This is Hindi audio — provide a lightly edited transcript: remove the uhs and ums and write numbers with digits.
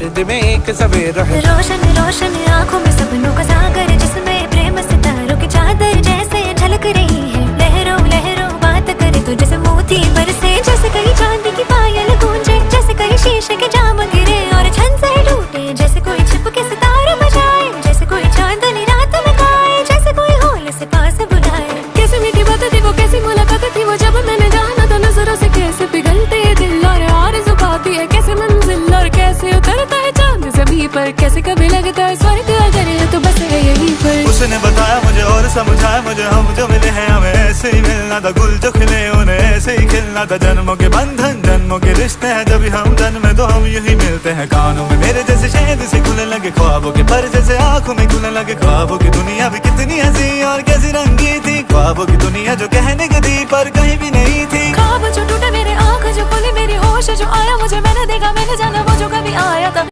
दर्द में एक सवेरा है। रोशन रोशन आंखों में सपनों का सागर, जिसमें प्रेम सितारों की चादर जैसे झलक रही है। लहरों लहरों बात करे तो जैसे मोती बरसे, जैसे कहीं चांदी की पायल गूंजे, जैसे कहीं शीशे के जाम गिरे और छन से टूटे, जैसे कोई छिप के सितारे बजाए, जैसे कोई चांदनी रात में गाए, जैसे कोई होल से पास बुलाए। कैसी मीठी बात थी वो, कैसी मुलाकात थी वो, जब मैंने जाना तो नजरों से कैसे पिघलते दिल और आरज़ू पाती है कैसे मंजिल, और कैसे उतरता है चांद ज़मीं पर, कैसे कभी लगता है स्वर्ग अगर है तो बस है यहीं पर। उसने बताया मुझे और समझाया मुझे, हम जो मिले हैं हमें ऐसे ही मिलना था, गुल जो खिले उन्हें ऐसे ही खिलना था। जन्मों के बंधन जन्मों के रिश्ते हैं, जब हम जन्मे तो हम यही मिलते हैं। कानों में मेरे जैसे शहद से खुलने लगे ख्वाबों के पर, जैसे आंखों में खुलने लगे ख्वाबों की दुनिया भी कितनी हंसी और कैसी रंगी थी। ख्वाबों की दुनिया जो कहने की थी पर कहीं भी नहीं थी। ख्वाब जो टूटे मेरे, आँख जो खुली मेरी, होश जो आया मुझे, मैंने देखा मैंने जाना वो जो कभी आया था।